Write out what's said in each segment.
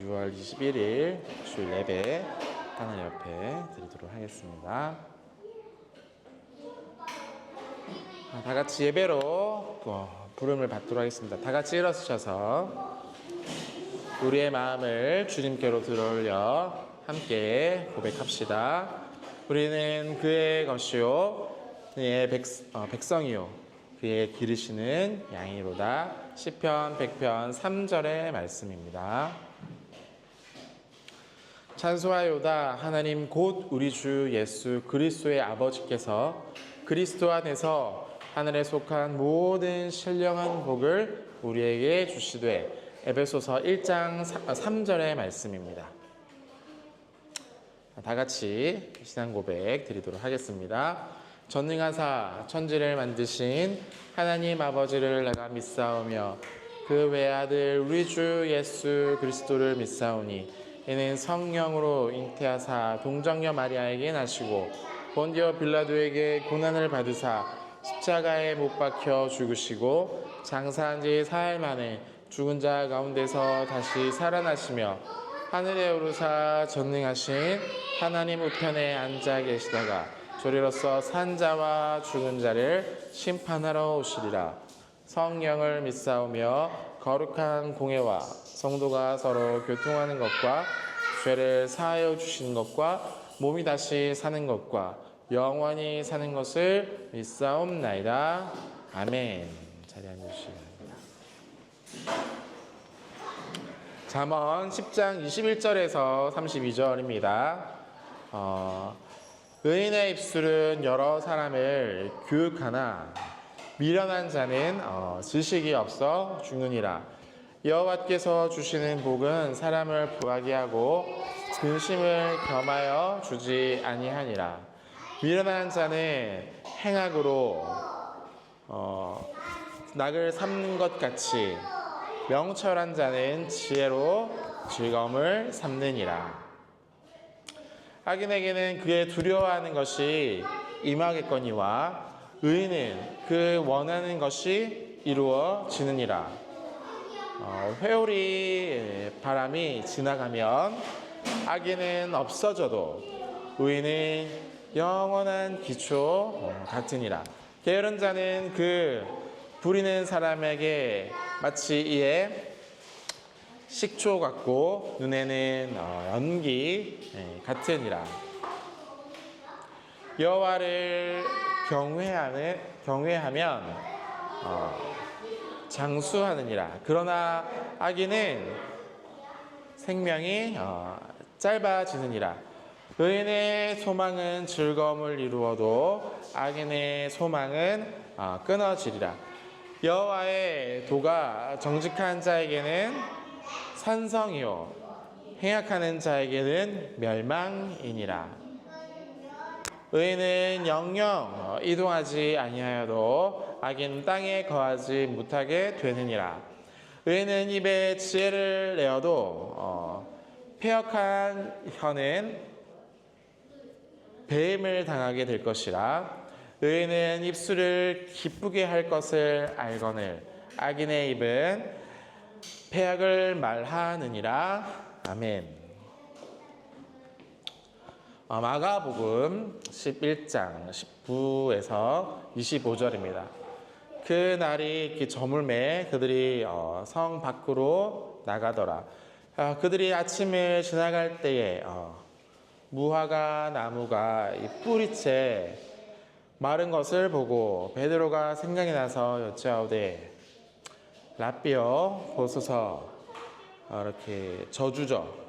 6월 21일 주일 예배 하나님 옆에 드리도록 하겠습니다. 다 같이 예배로 부름을 받도록 하겠습니다. 다 같이 일어서셔서 우리의 마음을 주님께로 들어올려 함께 고백합시다. 우리는 그의 것이요 그의 백성이요 그의 기르시는 양이로다. 시편 100편 3절의 말씀입니다. 찬송하여다. 하나님 곧 우리 주 예수 그리스도의 아버지께서 그리스도 안에서 하늘에 속한 모든 신령한 복을 우리에게 주시되. 에베소서 1장 3절의 말씀입니다. 다 같이 신앙 고백 드리도록 하겠습니다. 전능하사 천지를 만드신 하나님 아버지를 내가 믿사오며 그 외아들 우리 주 예수 그리스도를 믿사오니 이는 성령으로 잉태하사 동정녀 마리아에게 나시고 본디오 빌라도에게 고난을 받으사 십자가에 못 박혀 죽으시고 장사한 지 사흘 만에 죽은 자 가운데서 다시 살아나시며 하늘에 오르사 전능하신 하나님 우편에 앉아 계시다가 조리로서 산 자와 죽은 자를 심판하러 오시리라. 성령을 믿사오며 거룩한 공회와 성도가 서로 교통하는 것과 죄를 사하여 주시는 것과 몸이 다시 사는 것과 영원히 사는 것을 믿사옵나이다. 아멘. 자리에 앉으시기 바랍니다. 잠언 10장 21절에서 32절입니다. 의인의 입술은 여러 사람을 교육하나 미련한 자는 지식이 없어 죽느니라. 여호와께서 주시는 복은 사람을 부하게 하고 근심을 겸하여 주지 아니하니라. 미련한 자는 행악으로 낙을 삼는 것 같이 명철한 자는 지혜로 즐거움을 삼느니라. 악인에게는 그의 두려워하는 것이 임하겠거니와 의인은 그 원하는 것이 이루어지느니라. 회오리 바람이 지나가면 악인은 없어져도 의인은 영원한 기초 같으니라. 게으른 자는 그 부리는 사람에게 마치 이에 식초 같고 눈에는 연기 같으니라. 여호와를 경외하면 장수하느니라. 그러나 악인은 생명이 짧아지느니라. 의인의 소망은 즐거움을 이루어도 악인의 소망은 끊어지리라. 여호와의 도가 정직한 자에게는 산성이요 행악하는 자에게는 멸망이니라. 의인은 영영 이동하지 아니하여도 악인은 땅에 거하지 못하게 되느니라. 의인은 입에 지혜를 내어도 패역한 혀는 배임을 당하게 될 것이라. 의인은 입술을 기쁘게 할 것을 알거늘 악인의 입은 패악을 말하느니라. 아멘. 마가복음 11장 19에서 25절입니다. 그 날이 이렇게 저물매 그들이 성 밖으로 나가더라. 그들이 아침을 지나갈 때에 무화과 나무가 이 뿌리채 마른 것을 보고 베드로가 생각이 나서 여짜오되 라삐어 보소서. 이렇게 저주죠.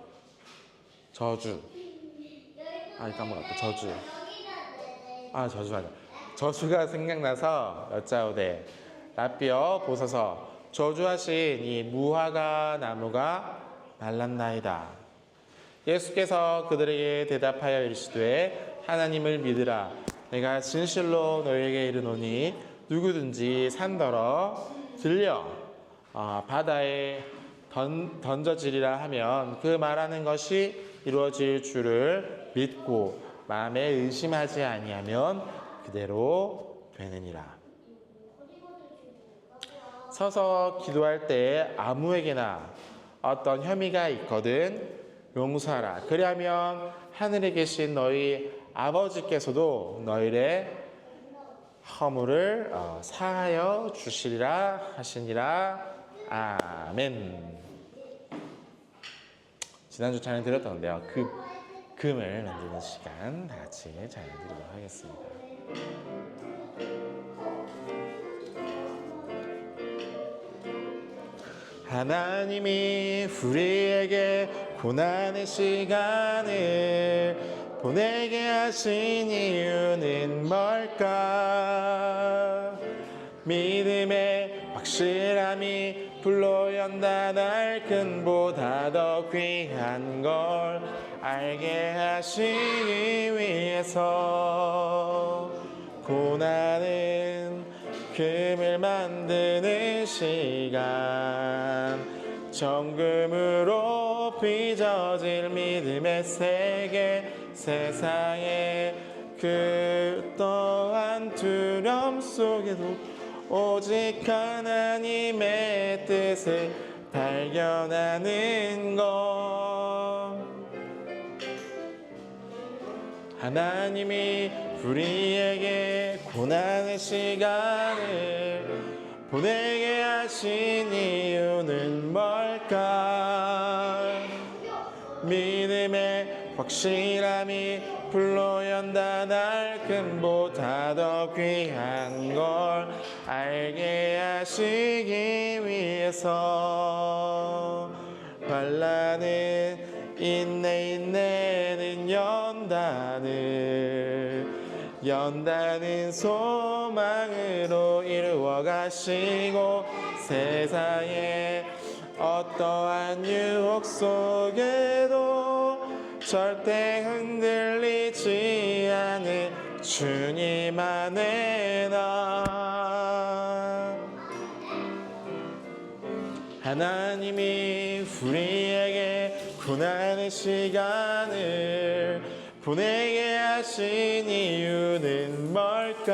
까먹었다. 저주. 저주가 생각나서 여짜오되 라삐어 보소서. 저주하신 이 무화과 나무가 말랐나이다. 예수께서 그들에게 대답하여 이르시되 하나님을 믿으라. 내가 진실로 너희에게 이르노니 누구든지 산더러 들려 바다에 던져지리라 하면 그 말하는 것이 이루어질 줄을 믿고 마음에 의심하지 아니하면 그대로 되느니라. 서서 기도할 때 아무에게나 어떤 혐의가 있거든 용서하라. 그리하면 하늘에 계신 너희 아버지께서도 너희의 허물을 사하여 주시리라 하시니라. 아멘. 지난주 찬양 드렸던데요. 금을 만드는 시간 다 같이 찬양 드리도록 하겠습니다. 하나님이 우리에게 고난의 시간을 보내게 하신 이유는 뭘까? 믿음의 확실함이 불로 연단할 끈보다 더 귀한 걸 알게 하시기 위해서 고난은 금을 만드는 시간 정금으로 빚어질 믿음의 세계 세상에 그 또한 두려움 속에도 오직 하나님의 뜻을 발견하는 것 하나님이 우리에게 고난의 시간을 보내게 하신 이유는 뭘까? 믿음의 확실함이 불로 연단할 금보다 더 귀한 걸 알게 하시기 위해서 환난은 인내는 연단은 소망으로 이루어 가시고 세상에 어떠한 유혹 속에도 절대 흔들리지 않은 주님 안에 나 하나님이 우리에게 고난의 시간을 보내게 하신 이유는 뭘까?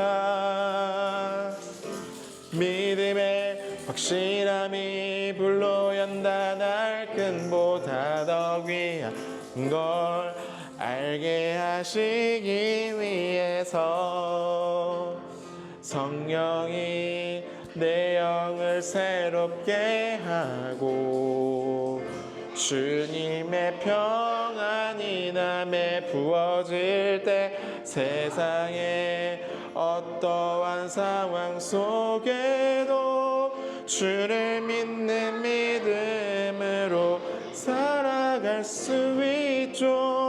믿음의 확실함이 불로 연단할 끈보다 더 귀한 걸 알게 하시기 위해서 성령이 내 영을 새롭게 하고 주님의 평안이 남에 부어질 때 세상에 어떠한 상황 속에도 주를 믿는 믿음으로 살아갈 수 있죠.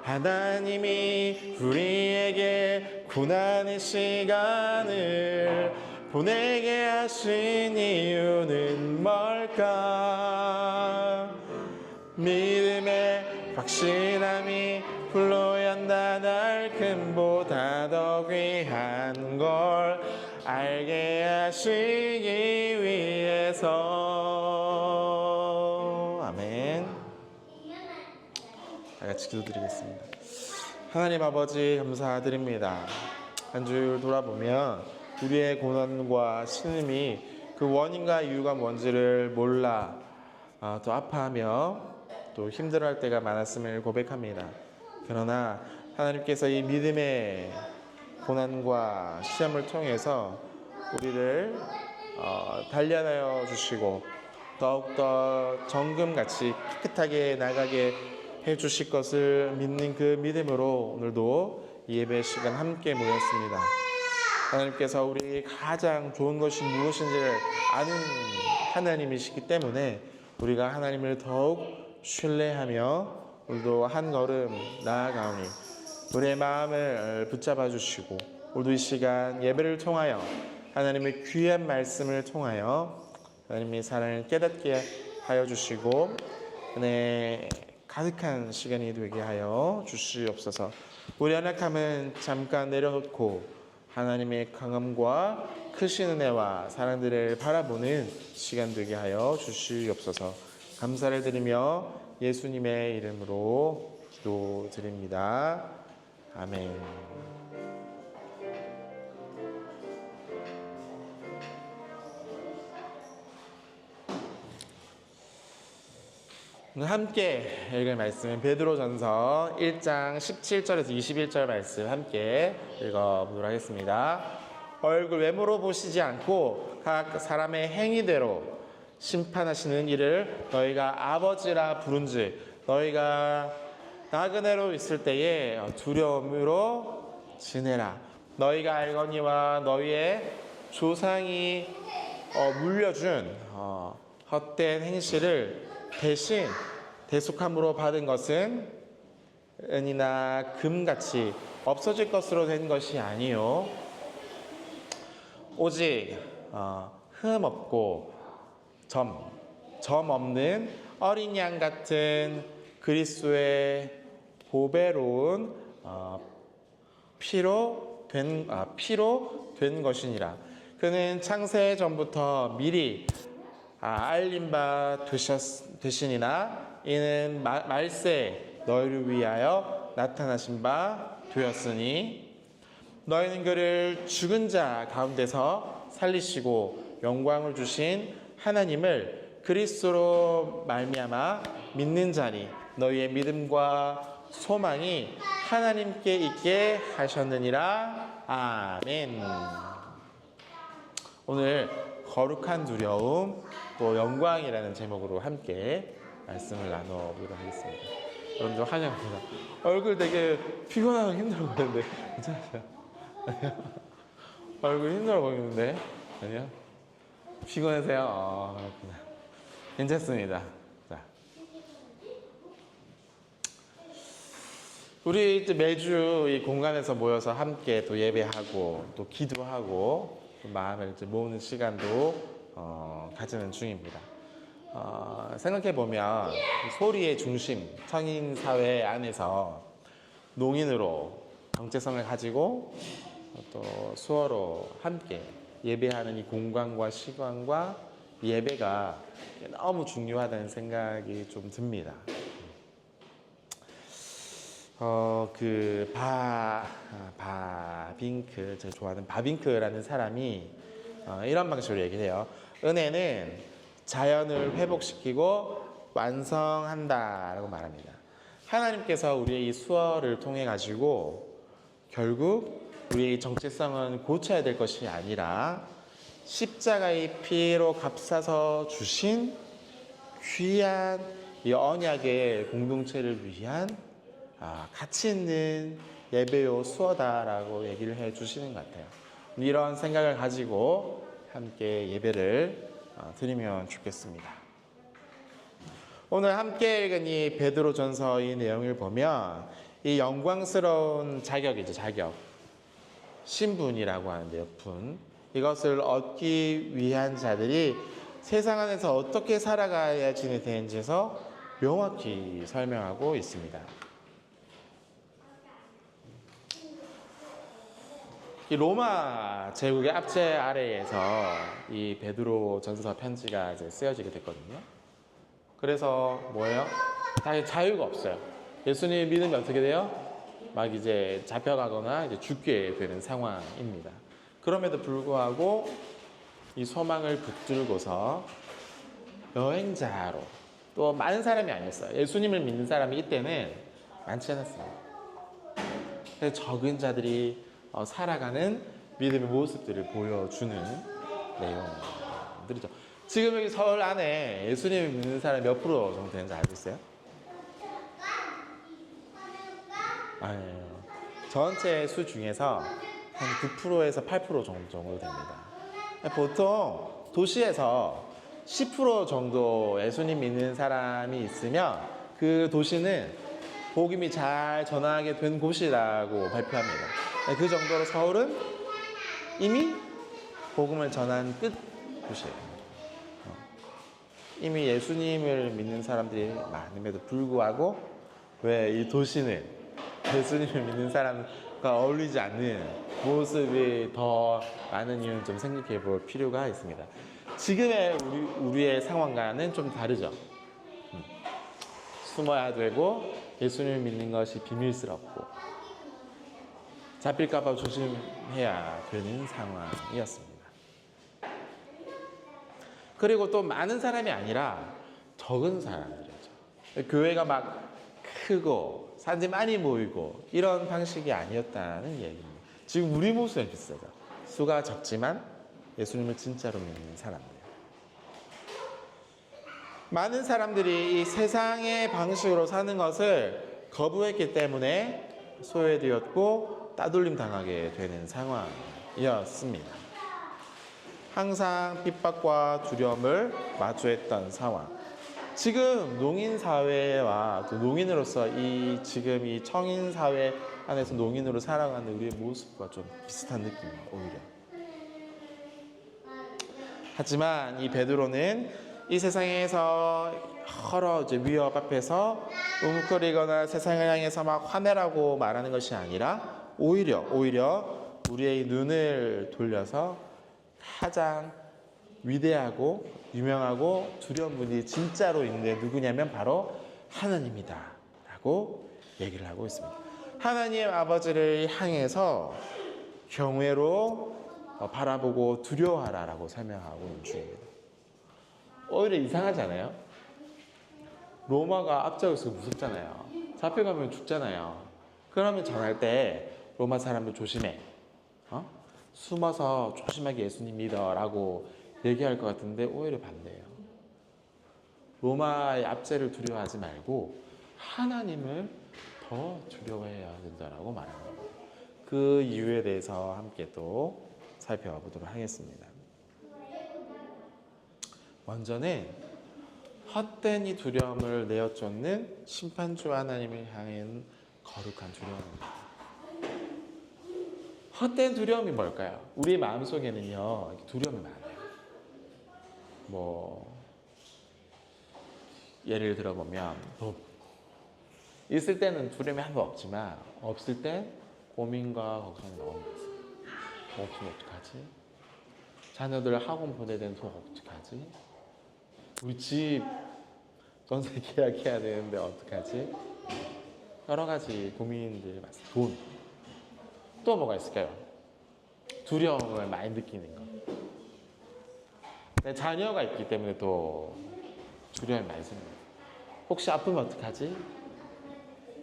하나님이 우리에게 고난의 시간을 보내게 하신 이유는 뭘까? 믿음의 확실함이 불로 연단할 금보다 더 귀한 걸 알게 하시기 위해서 아멘. 다 같이 기도드리겠습니다. 하나님 아버지 감사드립니다. 한 주 돌아보면 우리의 고난과 신음이 그 원인과 이유가 뭔지를 몰라 또 아파하며 또 힘들어할 때가 많았음을 고백합니다. 그러나 하나님께서 이 믿음의 고난과 시험을 통해서 우리를 단련하여 주시고 더욱더 정금같이 깨끗하게 나가게 해주실 것을 믿는 그 믿음으로 오늘도 이 예배 시간 함께 모였습니다. 하나님께서 우리 가장 좋은 것이 무엇인지를 아는 하나님이시기 때문에 우리가 하나님을 더욱 신뢰하며 오늘도 한 걸음 나아가오니 우리의 마음을 붙잡아 주시고 오늘도 이 시간 예배를 통하여 하나님의 귀한 말씀을 통하여 하나님의 사랑을 깨닫게 하여 주시고 은혜 가득한 시간이 되게 하여 주시옵소서. 우리 연약함은 잠깐 내려놓고 하나님의 강함과 크신 은혜와 사랑들을 바라보는 시간 되게 하여 주시옵소서. 감사를 드리며 예수님의 이름으로 기도드립니다. 아멘. 오늘 함께 읽을 말씀은 베드로전서 1장 17절에서 21절 말씀 함께 읽어보도록 하겠습니다. 얼굴 외모로 보시지 않고 각 사람의 행위대로 심판하시는 이를 너희가 아버지라 부른즉 너희가 나그네로 있을 때에 두려움으로 지내라. 너희가 알거니와 너희의 조상이 물려준 헛된 행실을 대신 대속함으로 받은 것은 은이나 금같이 없어질 것으로 된 것이 아니요 오직 흠 없고 점 없는 어린 양 같은 그리스도의 보배로운 피로 된 것이니라. 그는 창세 전부터 미리 알림 바 되시니나 이는 말세 너희를 위하여 나타나신 바 되었으니 너희는 그를 죽은 자 가운데서 살리시고 영광을 주신 하나님을 그리스도로 말미암아 믿는 자니 너희의 믿음과 소망이 하나님께 있게 하셨느니라. 아멘. 오늘 거룩한 두려움 또 영광이라는 제목으로 함께 말씀을 나눠보도록 하겠습니다. 여러분들 환영합니다. 얼굴 되게 피곤하고 힘들어 보이는데 괜찮으세요? 얼굴 힘들어 보이는데 아니요? 피곤하세요? 그렇구나. 괜찮습니다. 자, 우리 매주 이 공간에서 모여서 함께 또 예배하고 또 기도하고 또 마음을 이제 모으는 시간도 가지는 중입니다. 생각해보면 소리의 중심, 성인 사회 안에서 농인으로 정체성을 가지고 또 수어로 함께 예배하는 이 공간과 시간과 예배가 너무 중요하다는 생각이 좀 듭니다. 바빙크, 제가 좋아하는 바빙크라는 사람이 이런 방식으로 얘기를 해요. 은혜는 자연을 회복시키고 완성한다 라고 말합니다. 하나님께서 우리의 이 수어를 통해 가지고 결국 우리의 정체성은 고쳐야 될 것이 아니라 십자가의 피로 값사서 주신 귀한 이 언약의 공동체를 위한 가치 있는 예배요 수어다라고 얘기를 해 주시는 것 같아요. 이런 생각을 가지고 함께 예배를 드리면 좋겠습니다. 오늘 함께 읽은 이 베드로전서의 내용을 보면 이 영광스러운 자격이죠. 자격. 신분이라고 하는데요. 분. 이것을 얻기 위한 자들이 세상 안에서 어떻게 살아가야 되는지에서 명확히 설명하고 있습니다. 이 로마 제국의 압제 아래에서 이 베드로 전서 편지가 이제 쓰여지게 됐거든요. 그래서 뭐예요? 다 자유가 없어요. 예수님 믿으면 어떻게 돼요? 막 이제 잡혀가거나 이제 죽게 되는 상황입니다. 그럼에도 불구하고 이 소망을 붙들고서 여행자로 또 많은 사람이 아니었어요. 예수님을 믿는 사람이 이때는 많지 않았어요. 그래서 적은 자들이 살아가는 믿음의 모습들을 보여주는 내용들이죠. 지금 여기 서울 안에 예수님을 믿는 사람이 몇 프로 정도 되는지 알고 있어요? 아니에요. 전체 수 중에서 한 9%에서 8% 정도 됩니다. 보통 도시에서 10% 정도 예수님 믿는 사람이 있으면 그 도시는 복음이 잘 전하게 된 곳이라고 발표합니다. 그 정도로 서울은 이미 복음을 전한 끝 곳이에요. 이미 예수님을 믿는 사람들이 많음에도 불구하고 왜 이 도시는 예수님을 믿는 사람과 어울리지 않는 모습이 더 많은 이유는 좀 생각해 볼 필요가 있습니다. 지금의 우리의 상황과는 좀 다르죠. 숨어야 되고 예수님을 믿는 것이 비밀스럽고 잡힐까봐 조심해야 되는 상황이었습니다. 그리고 또 많은 사람이 아니라 적은 사람들이었죠. 교회가 막 크고 사람들이 많이 모이고 이런 방식이 아니었다는 얘기입니다. 지금 우리 모습에 비슷하죠. 수가 적지만 예수님을 진짜로 믿는 사람들. 많은 사람들이 이 세상의 방식으로 사는 것을 거부했기 때문에 소외되었고 따돌림 당하게 되는 상황이었습니다. 항상 핍박과 두려움을 마주했던 상황. 지금 농인 사회와 또 농인으로서 지금 이 청인 사회 안에서 농인으로 살아가는 우리의 모습과 좀 비슷한 느낌이에요, 오히려. 하지만 이 베드로는 이 세상에서 여러 위협 앞에서 우뭇거리거나 세상을 향해서 막 화내라고 말하는 것이 아니라 오히려 우리의 눈을 돌려서 가장 위대하고 유명하고 두려운 분이 진짜로 있는데 누구냐면 바로 하나님이다 라고 얘기를 하고 있습니다. 하나님 아버지를 향해서 경외로 바라보고 두려워하라 라고 설명하고 있는 중입니다. 오히려 이상하지 않아요? 로마가 앞장서서 무섭잖아요. 잡혀가면 죽잖아요. 그러면 전할 때 로마 사람들 조심해, 숨어서 조심하게 예수님 믿어 라고 얘기할 것 같은데 오히려 반대예요. 로마의 압제를 두려워하지 말고 하나님을 더 두려워해야 된다라고 말합니다. 그 이유에 대해서 함께 또 살펴보도록 하겠습니다. 먼저는 헛된 이 두려움을 내어쫓는 심판주 하나님을 향한 거룩한 두려움입니다. 헛된 두려움이 뭘까요? 우리 마음속에는요, 두려움이 많아요. 예를 들어보면, 있을 때는 두려움이 하나도 없지만, 없을 때 고민과 걱정이 너무 많아요. 없으면 어떡하지? 자녀들 학원 보내야 되는데 어떡하지? 우리 집 전세 계약해야 되는데 어떡하지? 여러 가지 고민들이 많습니다. 돈. 또 뭐가 있을까요? 두려움을 많이 느끼는 것. 내 자녀가 있기 때문에 또 두려움이 많이 생깁니다. 혹시 아프면 어떡하지?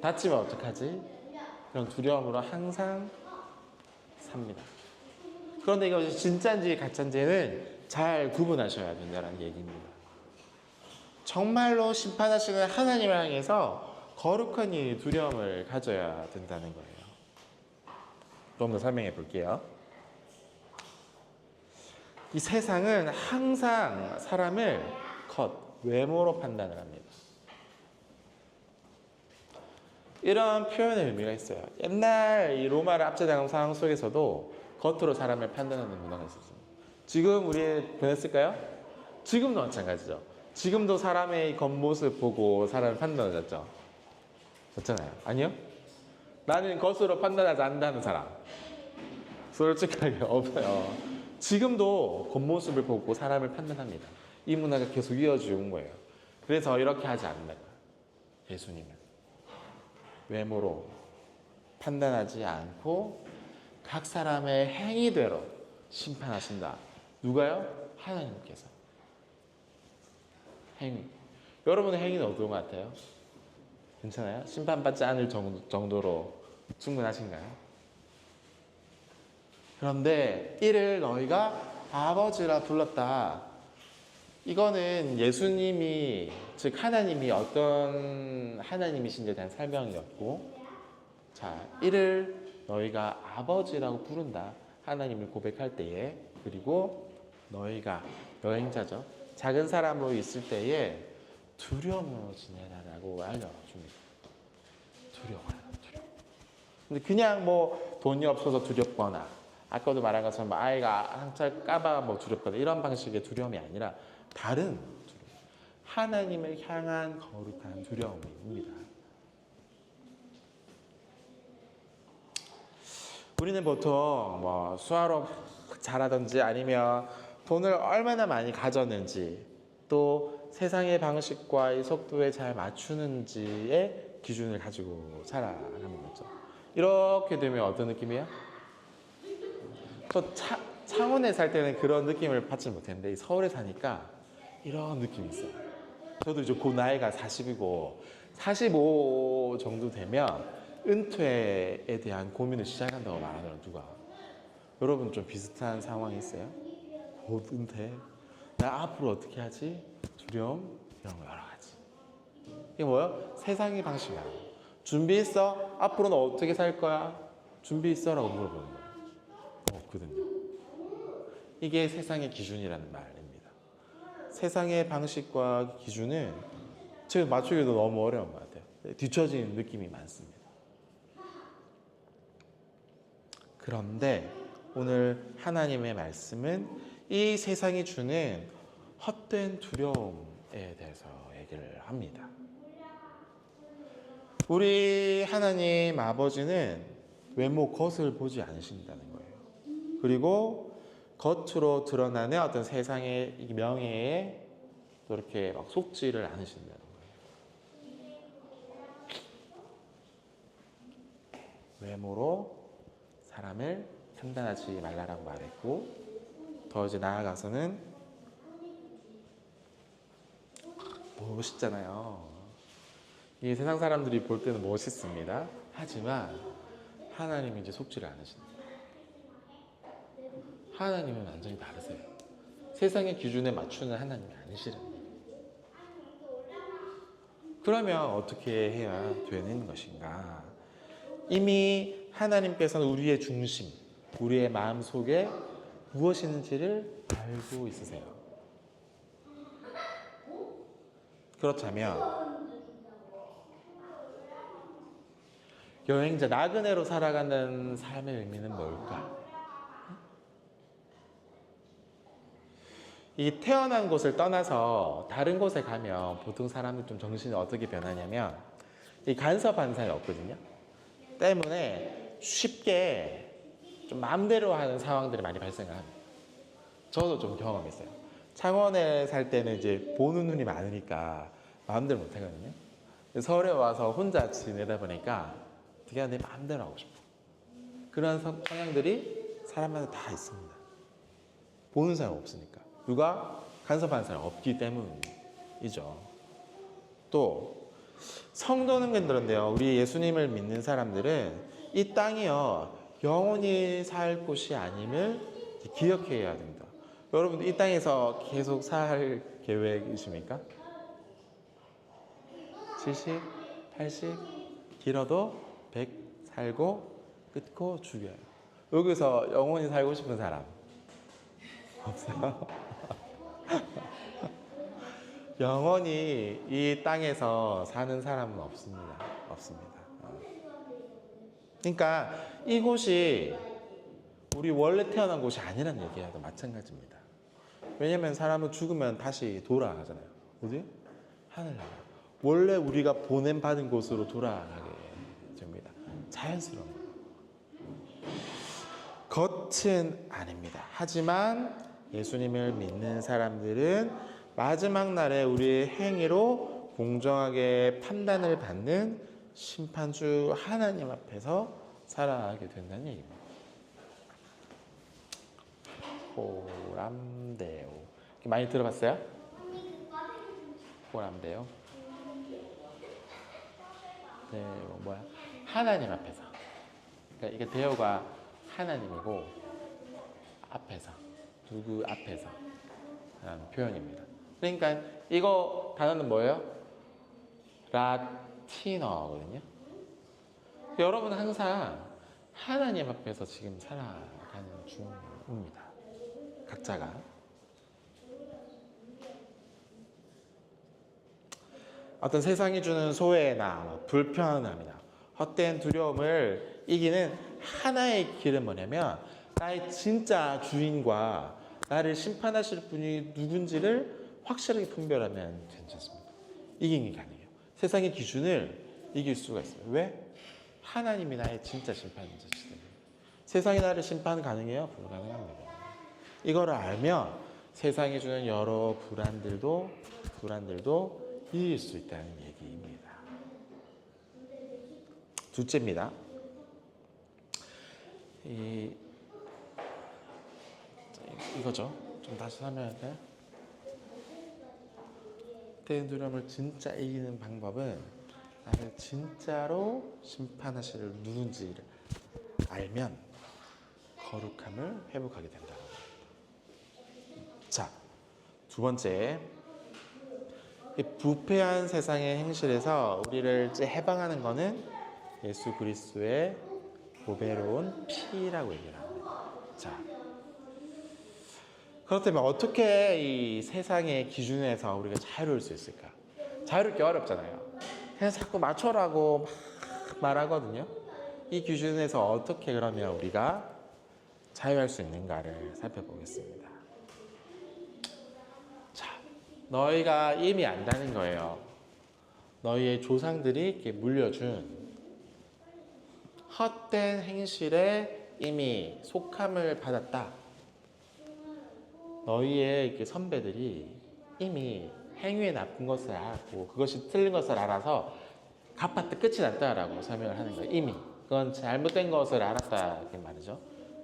다치면 어떡하지? 그런 두려움으로 항상 삽니다. 그런데 이것이 진짜인지 가짜인지는 잘 구분하셔야 된다는 얘기입니다. 정말로 심판하시는 하나님을 향해서 거룩한 이 두려움을 가져야 된다는 거예요. 좀 더 설명해 볼게요. 이 세상은 항상 사람을 외모로 판단을 합니다. 이런 표현의 의미가 있어요. 옛날 이 로마를 압제당한 상황 속에서도 겉으로 사람을 판단하는 문화가 있었습니다. 지금 우리 변했을까요? 지금도 마찬가지죠. 지금도 사람의 겉모습 보고 사람을 판단하셨죠? 그렇잖아요. 아니요? 나는 겉으로 판단하지 않는다는 사람 솔직하게 없어요. 지금도 겉모습을 보고 사람을 판단합니다. 이 문화가 계속 이어지는 거예요. 그래서 이렇게 하지 않는다. 예수님은 외모로 판단하지 않고 각 사람의 행위대로 심판하신다. 누가요? 하나님께서. 행위. 여러분의 행위는 어떤 것 같아요? 괜찮아요? 심판받지 않을 정도로 충분하신가요? 그런데 이를 너희가 아버지라 불렀다. 이거는 예수님이, 즉 하나님이 어떤 하나님이신지에 대한 설명이었고, 자, 이를 너희가 아버지라고 부른다. 하나님을 고백할 때에. 그리고 너희가 여행자죠. 작은 사람으로 있을 때에 두려움으로 지내라라고 알려줍니다. 두려워요. 근데 그냥 돈이 없어서 두렵거나, 아까도 말한 것처럼 아이가 한참 까봐 두렵거나 이런 방식의 두려움이 아니라 다른 두려움. 하나님을 향한 거룩한 두려움입니다. 우리는 보통 수학을 잘하든지 아니면 돈을 얼마나 많이 가졌는지 또 세상의 방식과 이 속도에 잘 맞추는지의 기준을 가지고 살아가는 거죠. 이렇게 되면 어떤 느낌이에요? 저 창원에 살 때는 그런 느낌을 받지 못했는데 서울에 사니까 이런 느낌이 있어요. 저도 이제 그 나이가 40이고 45 정도 되면 은퇴에 대한 고민을 시작한다고 말하더라고요. 누가. 여러분 좀 비슷한 상황이 있어요? 곧 은퇴. 나 앞으로 어떻게 하지? 두려움? 이런 거 여러 가지. 이게 뭐야? 세상의 방식이야. 준비했어? 앞으로는 어떻게 살 거야? 준비 있어? 라고 물어보는 거예요. 없거든요. 이게 세상의 기준이라는 말입니다. 세상의 방식과 기준은 제가 맞추기도 너무 어려운 것 같아요. 뒤처지는 느낌이 많습니다. 그런데 오늘 하나님의 말씀은 이 세상이 주는 헛된 두려움에 대해서 얘기를 합니다. 우리 하나님 아버지는 외모 겉을 보지 않으신다는 거예요. 그리고 겉으로 드러나는 어떤 세상의 명예에 또 이렇게 막 속지를 않으신다는 거예요. 외모로 사람을 판단하지 말라라고 말했고, 더 이제 나아가서는 멋있잖아요. 이 세상 사람들이 볼 때는 멋있습니다. 하지만 하나님은 이제 속지를 않으신다. 하나님은 완전히 다르세요. 세상의 기준에 맞추는 하나님이 아니시라는 거예요. 그러면 어떻게 해야 되는 것인가? 이미 하나님께서는 우리의 중심, 우리의 마음 속에 무엇이 있는지를 알고 있으세요. 그렇다면 여행자 나그네로 살아가는 삶의 의미는 뭘까? 이 태어난 곳을 떠나서 다른 곳에 가면 보통 사람들 좀 정신이 어떻게 변하냐면 이 간섭하는 사람이 없거든요. 때문에 쉽게 좀 마음대로 하는 상황들이 많이 발생을 합니다. 저도 좀 경험했어요. 창원에 살 때는 이제 보는 눈이 많으니까 마음대로 못 하거든요. 서울에 와서 혼자 지내다 보니까 어떻게 내 마음대로 하고 싶어. 그런 성향들이 사람마다 다 있습니다. 보는 사람 없으니까. 누가 간섭하는 사람 없기 때문이죠. 또 성도는 그런데요, 우리 예수님을 믿는 사람들은 이 땅이요 영원히 살 곳이 아님을 기억해야 됩니다. 여러분들 이 땅에서 계속 살 계획이십니까? 70, 80, 길어도 100 살고 끊고 죽여요. 여기서 영원히 살고 싶은 사람 없어요? 영원히 이 땅에서 사는 사람은 없습니다. 없습니다. 그러니까 이곳이 우리 원래 태어난 곳이 아니라는 얘기와도 마찬가지입니다. 왜냐하면 사람은 죽으면 다시 돌아가잖아요. 어디? 하늘나라. 원래 우리가 보냄받은 곳으로 돌아가게 됩니다. 자연스러운 거예요. 겉은 아닙니다. 하지만 예수님을 믿는 사람들은 마지막 날에 우리의 행위로 공정하게 판단을 받는 심판주 하나님 앞에서 살아가게 된다는 얘기입니다. 호람데오. 많이 들어봤어요? 호람데오. 네, 뭐야? 하나님 앞에서. 그러니까 이게 데오가 하나님이고 앞에서, 누구 앞에서 라는 표현입니다. 그러니까 이거 단어는 뭐예요? 라틴어거든요. 여러분은 항상 하나님 앞에서 지금 살아가는 중입니다. 각자가. 어떤 세상이 주는 소외나 불편함이나 헛된 두려움을 이기는 하나의 길은 뭐냐면 나의 진짜 주인과 나를 심판하실 분이 누군지를 확실하게 분별하면 괜찮습니다. 이기는 게 가능해요. 세상의 기준을 이길 수가 있어요. 왜? 하나님이 나의 진짜 심판자시기 때문에. 세상이 나를 심판 가능해요? 불가능합니다. 이거를 알면 세상이 주는 여러 불안들도 이길 수 있다는 얘기입니다. 둘째입니다. 이거죠. 좀 다시 설명할까요? 헛된 두려움을 진짜 이기는 방법은 나는 진짜로 심판하실 누군지를 알면 거룩함을 회복하게 된다. 자, 두 번째, 이 부패한 세상의 행실에서 우리를 해방하는 것은 예수 그리스도의 보배로운 피라고 얘기를 합니다. 자, 그렇다면 어떻게 이 세상의 기준에서 우리가 자유로울 수 있을까? 자유롭기 어렵잖아요. 그래서 자꾸 맞춰라고 막 말하거든요. 이 기준에서 어떻게 그러면 우리가 자유할 수 있는가를 살펴보겠습니다. 자, 너희가 이미 안다는 거예요. 너희의 조상들이 이렇게 물려준 헛된 행실에 이미 속함을 받았다. 너희의 이렇게 선배들이 이미 행위에 나쁜 것을 알았고 그것이 틀린 것을 알아서 갚았다 끝이 났다라고 설명을 하는 거예요. 이미 그건 잘못된 것을 알았다 이렇게 말이죠.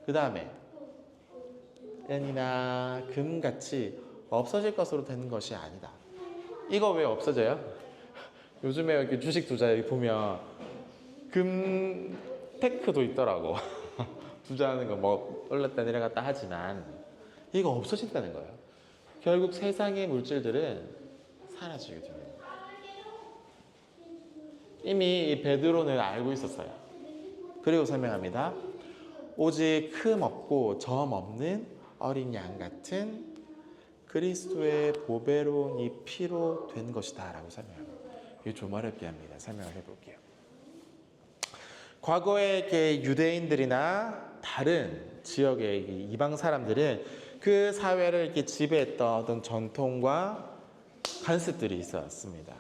그 다음에 은이나 금같이 없어질 것으로 되는 것이 아니다. 이거 왜 없어져요? 요즘에 이렇게 주식 투자 여기 보면 금테크도 있더라고. 투자하는 거 뭐 올랐다 내려갔다 하지만 이거 없어진다는 거예요. 결국 세상의 물질들은 사라지게 됩니다. 이미 이 베드로는 알고 있었어요. 그리고 설명합니다. 오직 흠 없고 점 없는 어린 양 같은 그리스도의 보배로운 이 피로 된 것이다 라고 설명합니다. 이게 좀 어렵게 합니다. 설명을 해볼게요. 과거에 이렇게 유대인들이나 다른 지역의 이방 사람들은 그 사회를 이렇게 지배했던 어떤 전통과 관습들이 있었습니다.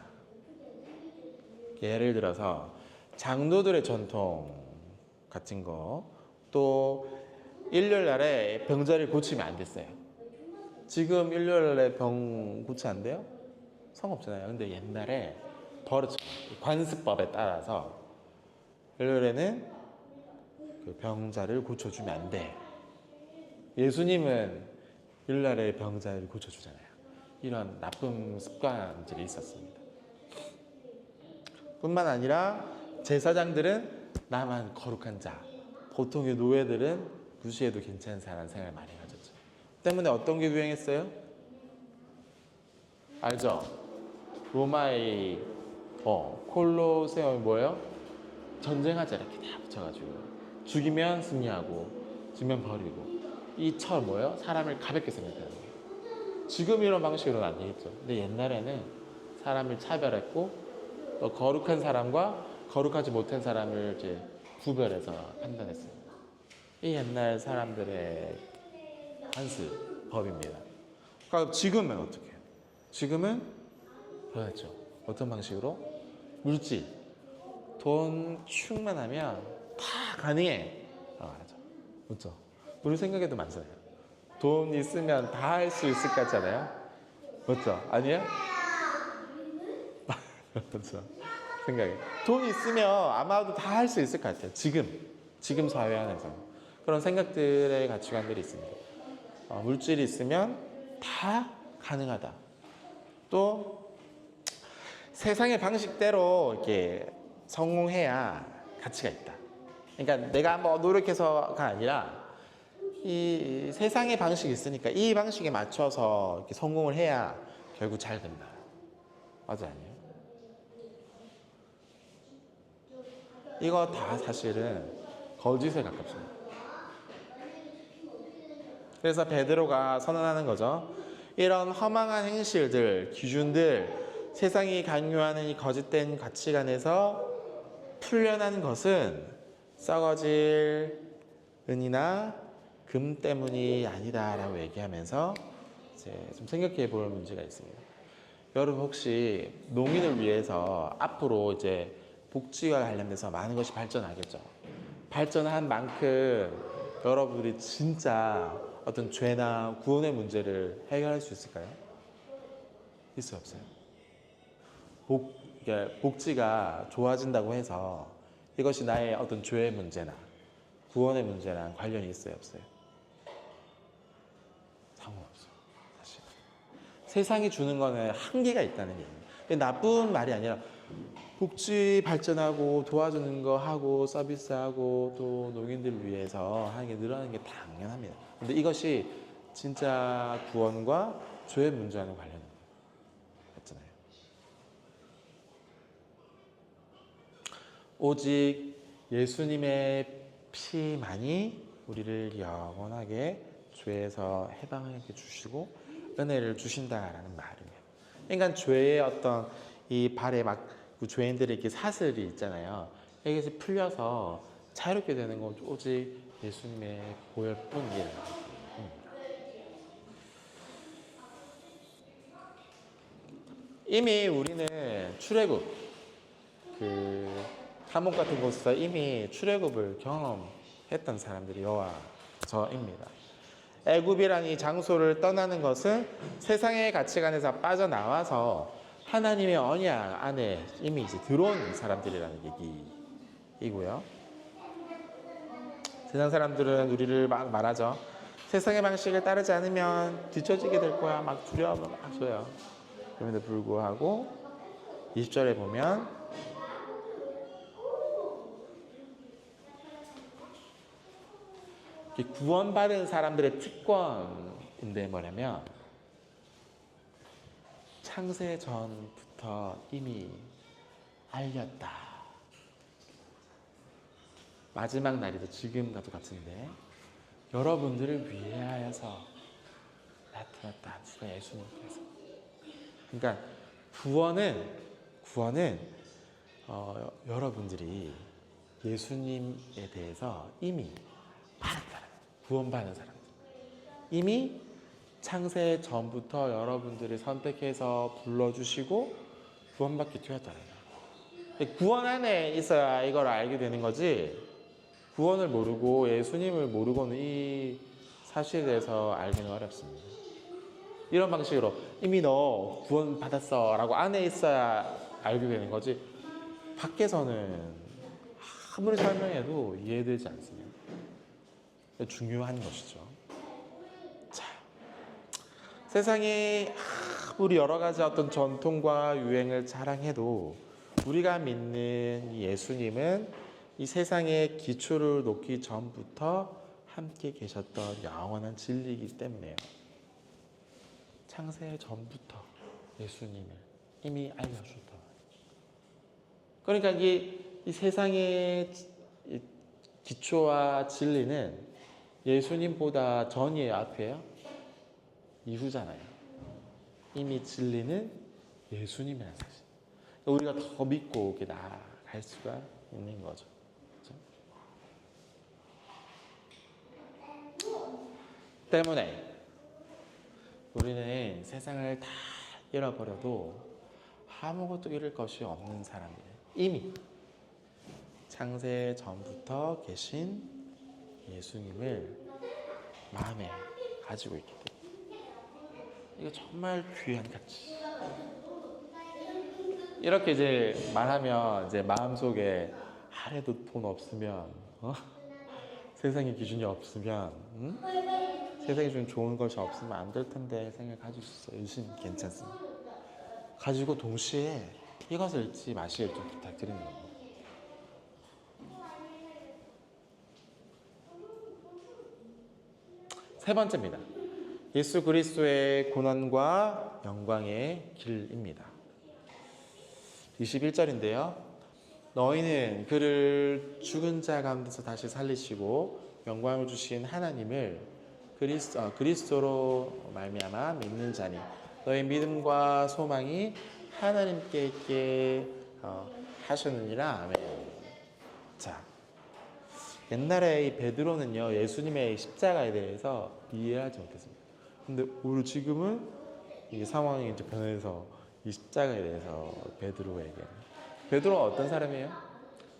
예를 들어서 장로들의 전통 같은 거, 또 일요일날에 병자를 고치면 안 됐어요. 지금 일요일날에 병 고치면 안 돼요? 상관없잖아요. 근데 옛날에 버릇, 관습법에 따라서 일요일에는 그 병자를 고쳐주면 안 돼. 예수님은 일요일날에 병자를 고쳐주잖아요. 이런 나쁜 습관들이 있었습니다. 뿐만 아니라 제사장들은 나만 거룩한 자, 보통의 노예들은 무시해도 괜찮은 사람 생각을 많이 가졌죠. 때문에 어떤 게 유행했어요? 알죠? 로마의 콜로세움이 뭐예요? 전쟁하자 이렇게 다 붙여가지고 죽이면 승리하고 지면 버리고 이 철 뭐예요? 사람을 가볍게 생각하는 거예요. 지금 이런 방식으로는 안 되겠죠. 근데 옛날에는 사람을 차별했고 또 거룩한 사람과 거룩하지 못한 사람을 이제 구별해서 판단했습니다. 이 옛날 사람들의 관습법입니다. 그러니까 지금은 어떻게 해요? 지금은 그렇죠. 어떤 방식으로? 물질, 돈 충만하면 다 가능해. 맞아. 그렇죠. 우리 생각에도 많잖아요. 돈 있으면 다 할 수 있을 것 같잖아요. 맞죠? 아니에요? 그렇죠. 생각에 돈 있으면 아마도 다 할 수 있을 것 같아요. 지금 사회 안에서 그런 생각들의 가치관들이 있습니다. 물질이 있으면 다 가능하다. 또 세상의 방식대로 이렇게 성공해야 가치가 있다. 그러니까 내가 뭐 노력해서가 아니라 이 세상의 방식이 있으니까 이 방식에 맞춰서 이렇게 성공을 해야 결국 잘 된다. 맞아 아니에요? 이거 다 사실은 거짓에 가깝습니다. 그래서 베드로가 선언하는 거죠. 이런 허망한 행실들, 기준들, 세상이 강요하는 이 거짓된 가치관에서 풀려난 것은 썩어질 은이나 금 때문이 아니다라고 얘기하면서 이제 좀 생각해 볼 문제가 있습니다. 여러분 혹시 농인을 위해서 앞으로 이제 복지와 관련돼서 많은 것이 발전하겠죠. 발전한 만큼 여러분들이 진짜 어떤 죄나 구원의 문제를 해결할 수 있을까요? 있어요, 없어요? 복지가 좋아진다고 해서 이것이 나의 어떤 죄의 문제나 구원의 문제랑 관련이 있어요, 없어요? 상관없어요, 사실. 세상이 주는 거는 한계가 있다는 얘기예요. 나쁜 말이 아니라 복지 발전하고 도와주는 거 하고 서비스하고 또 농인들 위해서 하는 게 늘어나는 게 당연합니다. 근데 이것이 진짜 구원과 죄의 문제와는 관련이 없잖아요. 오직 예수님의 피만이 우리를 영원하게 죄에서 해방하게 주시고 은혜를 주신다라는 말이에요. 그러니까 죄의 어떤 이 발에 막 그 죄인들의 이렇게 사슬이 있잖아요. 여기서 풀려서 자유롭게 되는 건 오직 예수님의 보혈뿐이에요. 이미 우리는 출애굽 그 감옥 같은 곳에서 이미 출애굽을 경험했던 사람들이 여와 저입니다. 애굽이라는 이 장소를 떠나는 것은 세상의 가치관에서 빠져나와서 하나님의 언약 안에 이미 이제 들어온 사람들이라는 얘기이고요. 세상 사람들은 우리를 막 말하죠. 세상의 방식을 따르지 않으면 뒤처지게 될 거야. 막 두려움을 막 줘요. 그럼에도 불구하고 20절에 보면 구원받은 사람들의 특권인데 뭐냐면 창세 전부터 이미 알렸다. 마지막 날이도 지금과도 같은데 여러분들을 위하여서 나타났다. 주가 예수님께서. 그러니까 구원은 여러분들이 예수님에 대해서 이미 알았다. 구원받은 사람들. 이미 창세 전부터 여러분들을 선택해서 불러주시고 구원받게 되었다는 거예요. 구원 안에 있어야 이걸 알게 되는 거지 구원을 모르고 예수님을 모르고는 이 사실에 대해서 알기는 어렵습니다. 이런 방식으로 이미 너 구원 받았어 라고 안에 있어야 알게 되는 거지 밖에서는 아무리 설명해도 이해되지 않습니다. 중요한 것이죠. 자, 세상이 아무리 여러 가지 어떤 전통과 유행을 자랑해도 우리가 믿는 예수님은 이 세상의 기초를 놓기 전부터 함께 계셨던 영원한 진리이기 때문에요. 창세 전부터 예수님을 이미 알려주셨다. 그러니까 이 세상의 기초와 진리는 예수님보다 전이에요, 앞이에요? 이후잖아요. 이미 진리는 예수님이라는 사실. 우리가 더 믿고 이렇게 나아갈 수가 있는 거죠. 그렇죠? 때문에 우리는 세상을 다 잃어버려도 아무것도 잃을 것이 없는 사람이에요. 이미 창세 전부터 계신 예수님을 마음에 가지고 있기 때문에 이거 정말 귀한 가치. 이렇게 이제 말하면 이제 마음속에 하래도 돈 없으면 세상의 기준이 없으면 세상에 좀 좋은 것이 없으면 안 될 텐데 생각 가지고 있어요. 요즘 괜찮습니다. 가지고 동시에 이것을 잊지 마시길 좀 부탁드리는 겁니다. 세 번째입니다. 예수 그리스도의 고난과 영광의 길입니다. 21절인데요. 너희는 그를 죽은 자 가운데서 다시 살리시고 영광을 주신 하나님을 그리스도로 말미암아 믿는 자니 너희 믿음과 소망이 하나님께 있게 하셨느니라. 아멘. 자, 옛날에 이 베드로는요 예수님의 십자가에 대해서 이해하지 못했습니다. 근데 오늘 지금은 이 상황이 이제 변해서 이 십자가에 대해서 베드로가 어떤 사람이에요?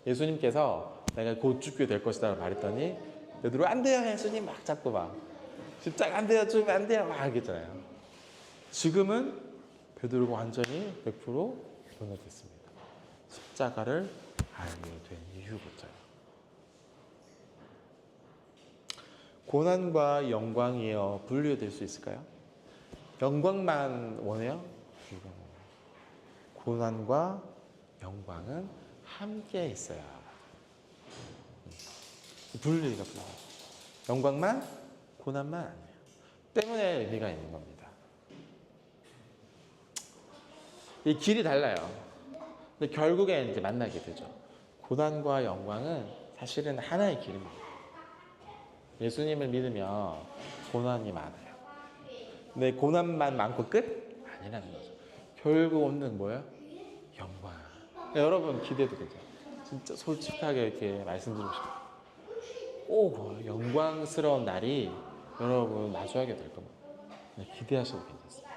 예수님께서 내가 곧 죽게 될 것이다 말했더니 베드로 안 돼요 예수님 막 잡고 막 십자가 안 돼요 죽으면 안 돼요 막 하겠잖아요. 지금은 베드로가 완전히 100% 변화됐습니다. 십자가를 알게 된 이후부터요. 고난과 영광이요 분류될 수 있을까요? 영광만 원해요? 고난과 영광은 함께 있어야 분리가 불가요. 영광만 고난만 아니에요. 때문에 의미가 있는 겁니다. 이 길이 달라요. 근데 결국에 이제 만나게 되죠. 고난과 영광은 사실은 하나의 길입니다. 예수님을 믿으면 고난이 많아요. 근데 고난만 많고 끝? 아니라는 거죠. 결국 없는 뭐예요? 영광. 여러분 기대도 되죠. 진짜 솔직하게 이렇게 말씀드리고 싶어요. 꼭 영광스러운 날이 여러분 마주하게 될 겁니다. 기대하셔도 괜찮습니다.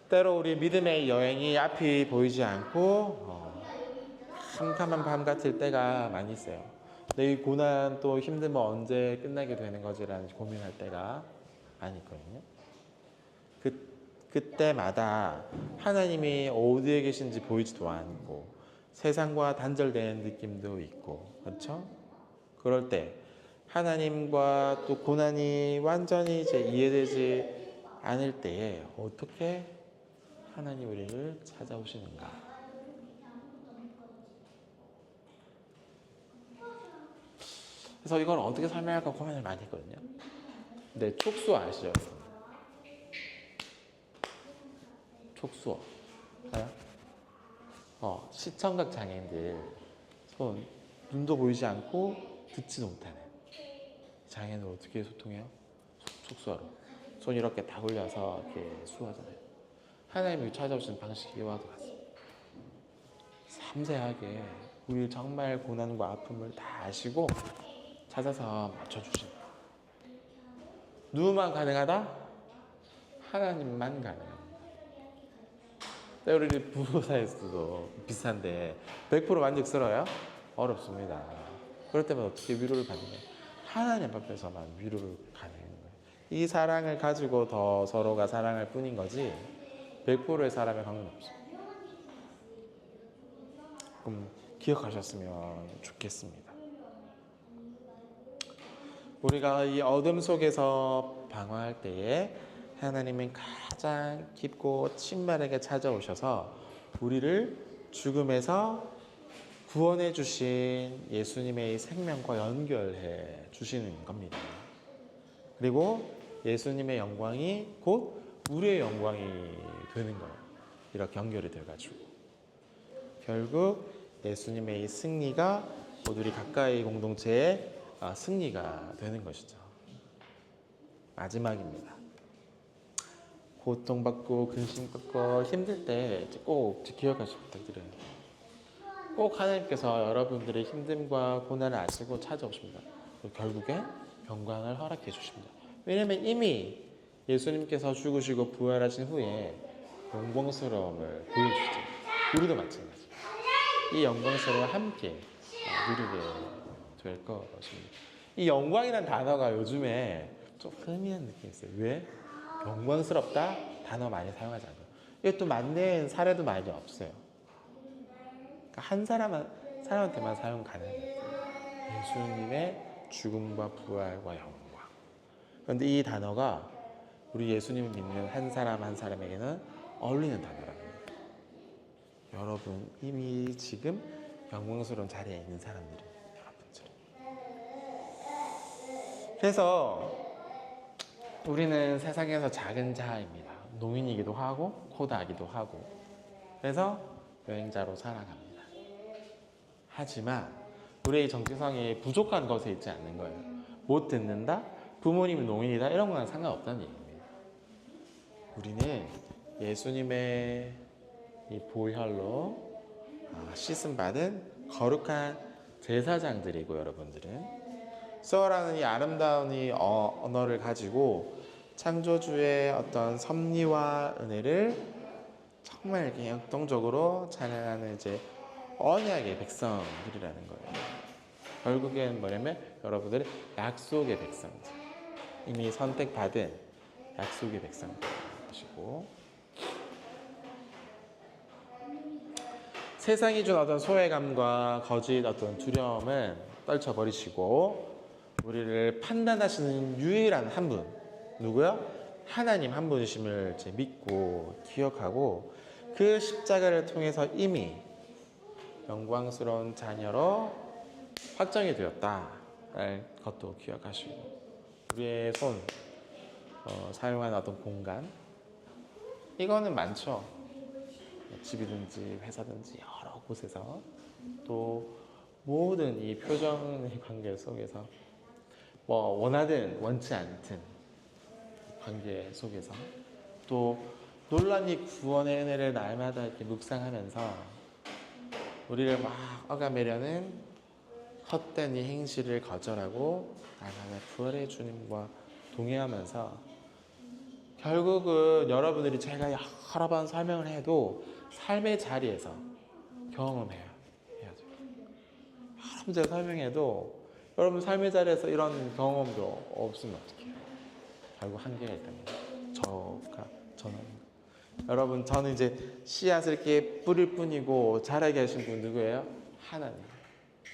때로 우리 믿음의 여행이 앞이 보이지 않고 캄캄한 밤 같을 때가 많이 있어요. 내 이 고난 또 힘들면 언제 끝나게 되는 거지라는 고민할 때가 많이 있거든요. 그때마다 하나님이 어디에 계신지 보이지도 않고 세상과 단절된 느낌도 있고 그렇죠? 그럴 때 하나님과 또 고난이 완전히 이제 이해되지 않을 때에 어떻게 하나님 우리를 찾아오시는가? 그래서 이걸 어떻게 설명할까 고민을 많이 했거든요. 근데 촉수 아시죠? 촉수어. 시청각 장애인들 손 눈도 보이지 않고 듣지도 못하는 장애인을 어떻게 소통해요? 촉수어로. 손 이렇게 다 올려서 이렇게 수하잖아요. 하나님이 찾아오시는 방식이 이와도 같습니다. 섬세하게 우리 정말 고난과 아픔을 다 아시고 찾아서 맞춰주십니다. 누구만 가능하다? 하나님만 가능합니다. 우리 부부 사이에서도 비슷한데 100% 만족스러워요? 어렵습니다. 그럴 때면 어떻게 위로를 받는 거예요? 하나님 앞에서만 위로를 가는 거예요. 이 사랑을 가지고 더 서로가 사랑할 뿐인 거지 100%의 사람의 관계는 없어요. 그럼 기억하셨으면 좋겠습니다. 우리가 이 어둠 속에서 방황할 때에 하나님은 가장 깊고 친밀하게 찾아오셔서 우리를 죽음에서 구원해 주신 예수님의 생명과 연결해 주시는 겁니다. 그리고 예수님의 영광이 곧 우리의 영광이 되는 거예요. 이렇게 연결이 돼가지고 결국 예수님의 이 승리가 모두 우리 가까이 공동체의 승리가 되는 것이죠. 마지막입니다. 고통받고 근심받고 힘들 때 꼭 기억하시기 부탁드려요. 꼭 하나님께서 여러분들의 힘듦과 고난을 아시고 찾아오십니다. 결국에 영광을 허락해 주십니다. 왜냐하면 이미 예수님께서 죽으시고 부활하신 후에 영광스러움을 보여주죠. 우리도 마찬가지. 이 영광스러움을 함께 누리게 될 것입니다. 이 영광이라는 단어가 요즘에 좀 희미한 느낌이 있어요. 왜? 영광스럽다? 단어 많이 사용하지 않아요. 이게 또 맞는 사례도 많이 없어요. 그러니까 한 사람한테만 사용 가능해요. 예수님의 죽음과 부활과 영광. 그런데 이 단어가 우리 예수님을 믿는 한 사람 한 사람에게는 어울리는 단어랍니다. 여러분 이미 지금 영광스러운 자리에 있는 사람들이 여러분들. 그래서 우리는 세상에서 작은 자입니다. 농인이기도 하고 코다하기도 하고 그래서 여행자로 살아갑니다. 하지만 우리의 정체성이 부족한 것에 있지 않는 거예요. 못 듣는다? 부모님이 농인이다? 이런 건 상관없다는 얘기입니다. 우리는 예수님의 이 보혈로 씻음받은 거룩한 제사장들이고 여러분들은 소어라는 이 아름다운 이 언어를 가지고 창조주의 어떤 섭리와 은혜를 정말 이렇게 역동적으로 찬양하는 이제 언약의 백성들이라는 거예요. 결국엔 뭐냐면 여러분들은 약속의 백성들, 이미 선택받은 약속의 백성들이시고 세상이 준 어떤 소외감과 거짓 어떤 두려움은 떨쳐버리시고 우리를 판단하시는 유일한 한 분, 누구요? 하나님 한 분이심을 이제 믿고 기억하고 그 십자가를 통해서 이미 영광스러운 자녀로 확정이 되었다를 것도 기억하시고 우리의 손 사용하는 어떤 공간 이거는 많죠. 집이든지 회사든지 여러 곳에서 또 모든 이 표정의 관계 속에서 뭐 원하든 원치 않든 관계 속에서 또 놀란 이 구원의 은혜를 날마다 이렇게 묵상하면서 우리를 막 억압하려는 헛된 이 행실을 거절하고 날마다 부활의 주님과 동행하면서 결국은 여러분들이 제가 여러 번 설명을 해도 삶의 자리에서 경험해야죠. 여러 번 제가 설명해도 여러분 삶의 자리에서 이런 경험도 없으면 어떡해요? 결국 한계가 있답니다. 저는 여러분 저는 이제 씨앗을 이렇게 뿌릴 뿐이고 자라게 하신 분 누구예요? 하나님.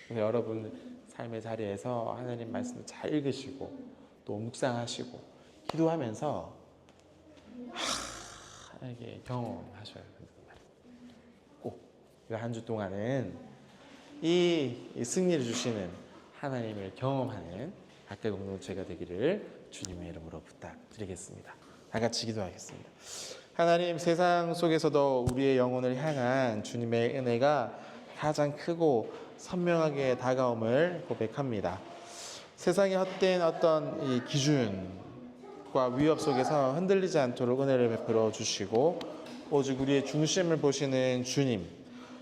그래서 여러분 삶의 자리에서 하나님 말씀을 잘 읽으시고 또 묵상하시고 기도하면서 이게 경험하셔야 된다. 꼭 한 주 동안은 이 승리를 주시는 하나님을 경험하는 학교 공동체가 되기를 주님의 이름으로 부탁드리겠습니다. 다 같이 기도하겠습니다. 하나님, 세상 속에서도 우리의 영혼을 향한 주님의 은혜가 가장 크고 선명하게 다가옴을 고백합니다. 세상의 헛된 어떤 이 기준과 위협 속에서 흔들리지 않도록 은혜를 베풀어 주시고 오직 우리의 중심을 보시는 주님,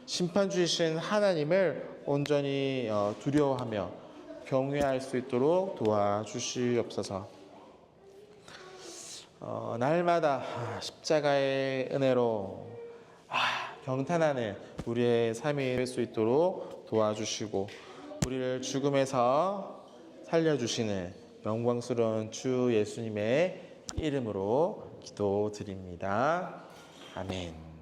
심판주이신 하나님을 온전히 두려워하며 경외할 수 있도록 도와주시옵소서. 날마다 십자가의 은혜로 경탄하는 우리의 삶이 될 수 있도록 도와주시고 우리를 죽음에서 살려주시는 영광스러운 주 예수님의 이름으로 기도드립니다. 아멘.